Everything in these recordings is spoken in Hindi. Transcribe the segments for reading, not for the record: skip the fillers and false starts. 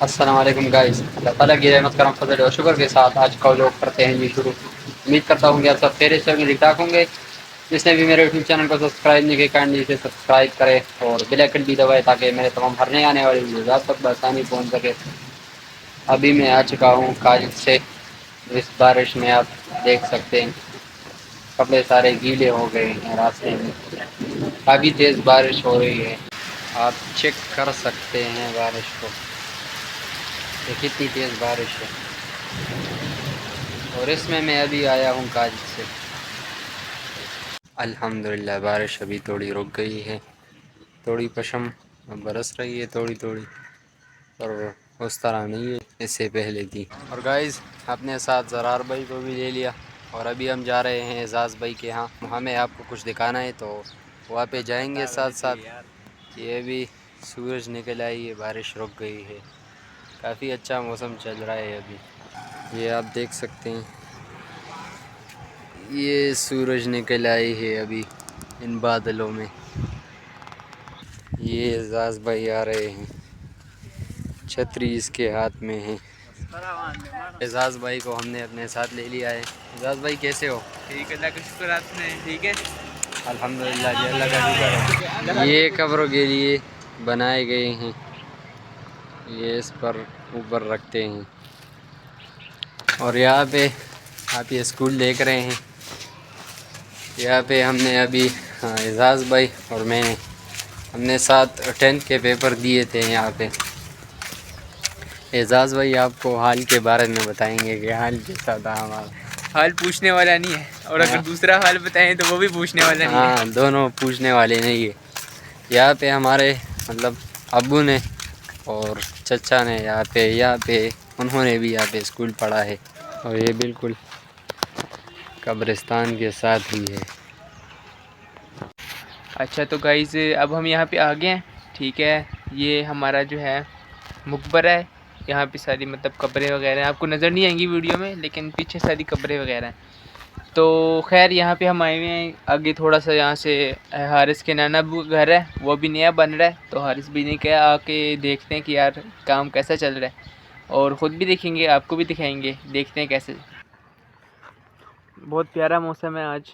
अस्सलाम वालेकुम गाइस। अल्लाह ताला की रहमत करम फजल और शुक्र के साथ आज का व्लॉग करते हैं जी शुरू। उम्मीद करता हूँ कि आप सब खैरियत से होंगे, ठीक ठाक होंगे। जिसने भी मेरे यूट्यूब चैनल को सब्सक्राइब नहीं किया काइंडली इसे सब्सक्राइब करें और बेल आइकन भी दबाएं ताकि मेरे तमाम हर नए आने वाली वीडियोज़ आप तक बआसानी पहुँच सके। अभी मैं आ चुका हूँ काजिल से। इस बारिश में आप देख सकते हैं कपड़े सारे गीले हो गए हैं रास्ते में। काफ़ी तेज़ बारिश हो रही है, आप चेक कर सकते हैं बारिश को। ये कितनी तेज़ बारिश है और इसमें मैं अभी आया हूँ काज से। अल्हम्दुलिल्लाह बारिश अभी थोड़ी रुक गई है, थोड़ी पशम बरस रही है थोड़ी थोड़ी, और उस तरह नहीं है इससे पहले थी। और गाइस अपने साथ ज़रार भाई को भी ले लिया और अभी हम जा रहे हैं एजाज़ भाई के यहाँ। हमें आपको कुछ दिखाना है तो वहाँ पे जाएंगे साथ साथ। ये भी सूरज निकल आई है, बारिश रुक गई है, काफ़ी अच्छा मौसम चल रहा है अभी। ये आप देख सकते हैं, ये सूरज निकल आई है अभी इन बादलों में। ये एजाज भाई आ रहे हैं, छतरी इसके हाथ में है। एजाज भाई को हमने अपने साथ ले लिया है। एजाज भाई कैसे हो? ठीक है, अल्लाह का शुक्र। आपने ठीक है? अल्हम्दुलिल्लाह जी, अल्लाह का शुक्र है। ये कब्रों के लिए बनाए गए हैं, ये इस पर ऊपर रखते हैं। और यहाँ पे आप ये स्कूल देख रहे हैं, यहाँ पे हमने अभी एजाज भाई और मैंने हमने साथ 10th के पेपर दिए थे। यहाँ पे एजाज भाई आपको हाल के बारे में बताएंगे कि हाल कैसा था हमारा। हाल पूछने वाला नहीं है, और अगर दूसरा हाल बताएं तो वो भी पूछने वाला नहीं है। हाँ, दोनों पूछने वाले नहीं है। यहाँ पे हमारे मतलब अब्बू ने और चचा ने यहाँ पे उन्होंने भी यहाँ पे स्कूल पढ़ा है, और ये बिल्कुल कब्रिस्तान के साथ ही है। अच्छा तो गाइस अब हम यहाँ पे आ गए हैं, ठीक है। ये हमारा जो है मकबरा है। यहाँ पे सारी मतलब कब्रें वगैरह आपको नज़र नहीं आएंगी वीडियो में, लेकिन पीछे सारी कब्रें वगैरह हैं। तो खैर यहाँ पे हम आए हुए हैं। आगे थोड़ा सा यहाँ से हारिस के नाना अब्बू का घर है, वो भी नया बन रहा है। तो हारिस भी ने कहा आके देखते हैं कि यार काम कैसा चल रहा है, और ख़ुद भी देखेंगे, आपको भी दिखाएंगे, देखते हैं कैसे। बहुत प्यारा मौसम है आज,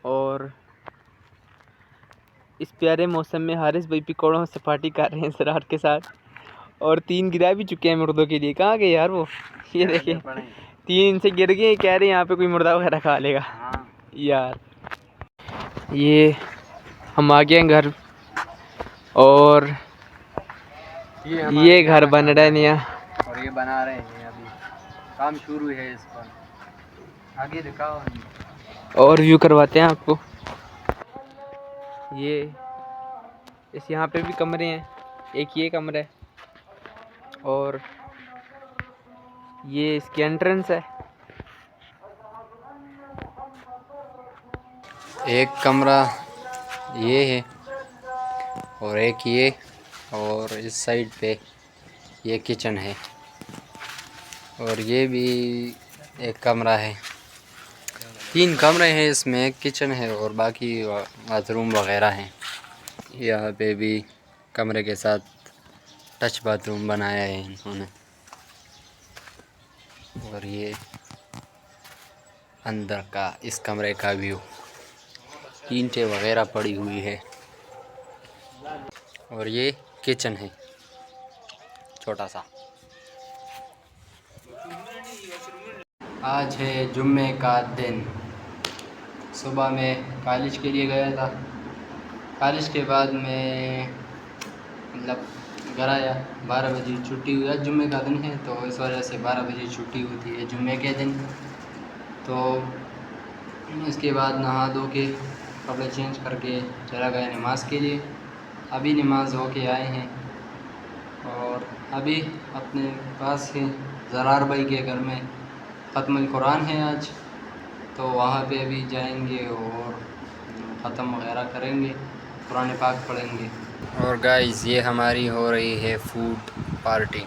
और इस प्यारे मौसम में हारिस भाई पकौड़ों से पार्टी कर रहे हैं सरार के साथ, और 3 गिरा भी चुके हैं मुर्दों के लिए। कहाँ गए यार वो? ये देखें, 3 इनसे गिर गए, कह रहे हैं यहाँ पे कोई मुर्दा वगैरह खा लेगा। यार ये हम आ गए घर, और ये घर बन रहा है नया, और ये बना रहे हैं, अभी काम शुरू है इस पर। आगे दिखाओ और व्यू करवाते हैं आपको। ये इस यहाँ पे भी कमरे हैं, एक ये कमरा है, और ये इसकी एंट्रेंस है। एक कमरा ये है और एक ये, और इस साइड पे ये किचन है, और ये भी एक कमरा है। 3 कमरे हैं इसमें, एक किचन है और बाकी बाथरूम वगैरह हैं। यहाँ पे भी कमरे के साथ टच बाथरूम बनाया है इन्होंने। और ये अंदर का इस कमरे का व्यू, ईंटें वगैरह पड़ी हुई है, और ये किचन है छोटा सा। आज है जुम्मे का दिन। सुबह में कॉलेज के लिए गया था, कॉलेज के बाद में मतलब घर आया। 12 बजे छुट्टी हुई। आज जुम्मे का दिन है तो इस वजह से 12 बजे छुट्टी होती है जुम्मे के दिन। तो इसके बाद नहा धो के कपड़े चेंज करके चला गया नमाज़ के लिए। अभी नमाज़ हो के आए हैं, और अभी अपने पास है ज़रार भाई के घर में ख़त्मुल कुरान है आज, तो वहाँ पे अभी जाएंगे और ख़त्म वगैरह करेंगे, कुरान पाक पढ़ेंगे। और गाइस ये हमारी हो रही है फूड पार्टी,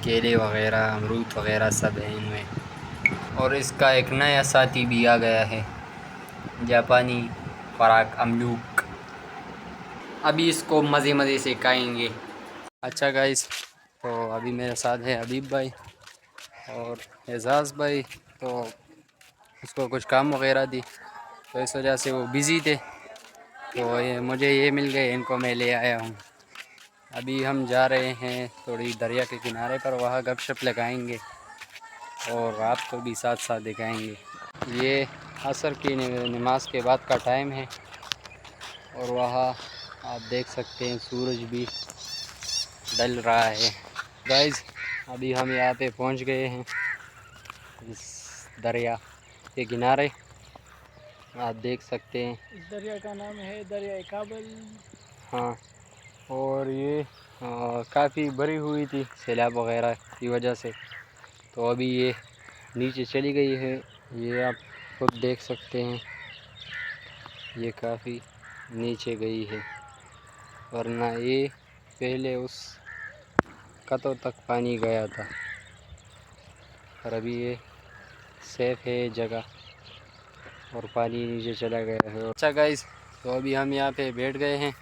केले वगैरह अमरूद वगैरह सब है इनमें। और इसका एक नया साथी भी आ गया है, जापानी फराक अमलूक। अभी इसको मज़े मज़े से खाएंगे। अच्छा गाइस, तो अभी मेरे साथ है हबीब भाई और एजाज़ भाई। तो उसको कुछ काम वगैरह दी, तो इस वजह से वो बिज़ी थे, तो ये मुझे ये मिल गए, इनको मैं ले आया हूँ। अभी हम जा रहे हैं थोड़ी दरिया के किनारे पर, वहाँ गपशप लगाएंगे और आपको भी साथ साथ दिखाएंगे। ये असर की नमाज के बाद का टाइम है और वहाँ आप देख सकते हैं सूरज भी ढल रहा है। गाइस, अभी हम यहाँ पे पहुँच गए हैं इस दरिया के किनारे, आप देख सकते हैं। इस दरिया का नाम है दरिया काबल। हाँ, और ये काफ़ी भरी हुई थी सैलाब वगैरह की वजह से, तो अभी ये नीचे चली गई है। ये आप खुद देख सकते हैं, ये काफ़ी नीचे गई है, वरना ये पहले उस कतों तक पानी गया था। और अभी ये सेफ है जगह और पानी नीचे चला गया है। अच्छा गाइस, तो अभी हम यहाँ पे बैठ गए हैं,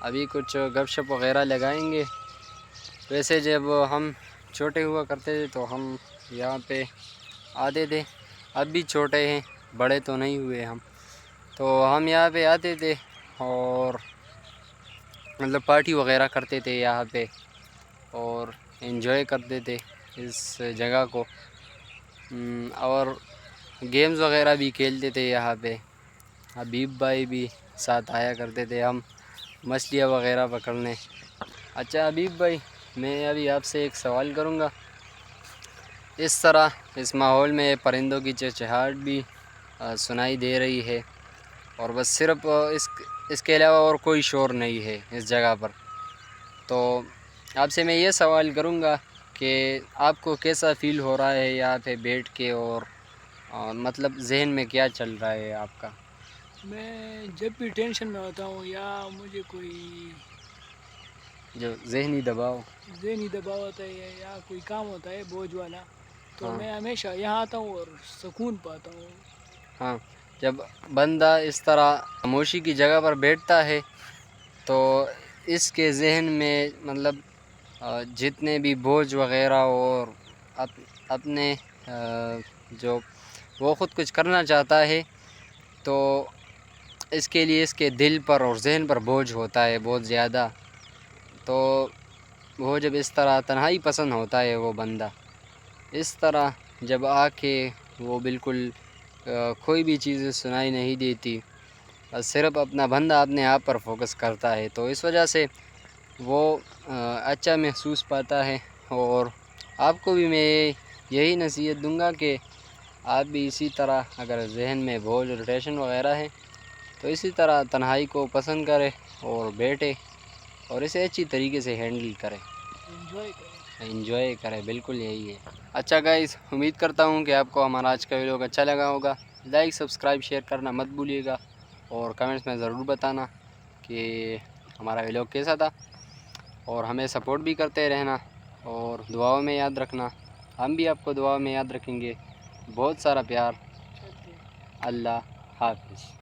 अभी कुछ गपशप वगैरह लगाएंगे। वैसे जब हम छोटे हुआ करते थे तो हम यहाँ पे आते थे, अब भी छोटे हैं, बड़े तो नहीं हुए हम, तो हम यहाँ पे आते थे और मतलब पार्टी वगैरह करते थे यहाँ पे और इन्जॉय करते थे इस जगह को। और गेम्स वगैरह भी खेलते थे यहाँ पे। हबीब भाई भी साथ आया करते थे हम मछलियाँ वगैरह पकड़ने। अच्छा हबीब भाई, मैं अभी आपसे एक सवाल करूँगा। इस तरह इस माहौल में परिंदों की चहचहाहट भी सुनाई दे रही है और बस सिर्फ इसके अलावा और कोई शोर नहीं है इस जगह पर, तो आपसे मैं ये सवाल करूँगा कि आपको कैसा फ़ील हो रहा है यहाँ पे बैठ के और मतलब जहन में क्या चल रहा है आपका? मैं जब भी टेंशन में होता हूँ या मुझे कोई जो ज़हनी दबाव। ज़हनी दबाव होता है या कोई काम होता है बोझ वाला, तो हाँ मैं हमेशा यहाँ आता हूँ और सुकून पाता हूँ। हाँ, जब बंदा इस तरह खामोशी की जगह पर बैठता है तो इसके जहन में मतलब जितने भी बोझ वगैरह और अपने जो वो ख़ुद कुछ करना चाहता है तो इसके लिए इसके दिल पर और जहन पर बोझ होता है बहुत ज़्यादा। तो वो जब इस तरह तन्हाई पसंद होता है वो बंदा, इस तरह जब आके वो बिल्कुल कोई भी चीज़ें सुनाई नहीं देती, सिर्फ अपना बंदा अपने आप पर फोकस करता है, तो इस वजह से वो अच्छा महसूस पाता है। और आपको भी मैं यही नसीहत दूंगा कि आप भी इसी तरह अगर जहन में बोझ और टेंशन वगैरह है तो इसी तरह तन्हाई को पसंद करें और बैठे और इसे अच्छी तरीके से हैंडल करें, एंजॉय करें, बिल्कुल यही है। अच्छा गाइस, उम्मीद करता हूँ कि आपको हमारा आज का वीडियो अच्छा लगा होगा। लाइक सब्सक्राइब शेयर करना मत भूलिएगा और कमेंट्स में ज़रूर बताना कि हमारा वीडियो कैसा था और हमें सपोर्ट भी करते रहना और दुआओं में याद रखना। हम भी आपको दुआओं में याद रखेंगे। बहुत सारा प्यार। अल्लाह हाफ़िज़।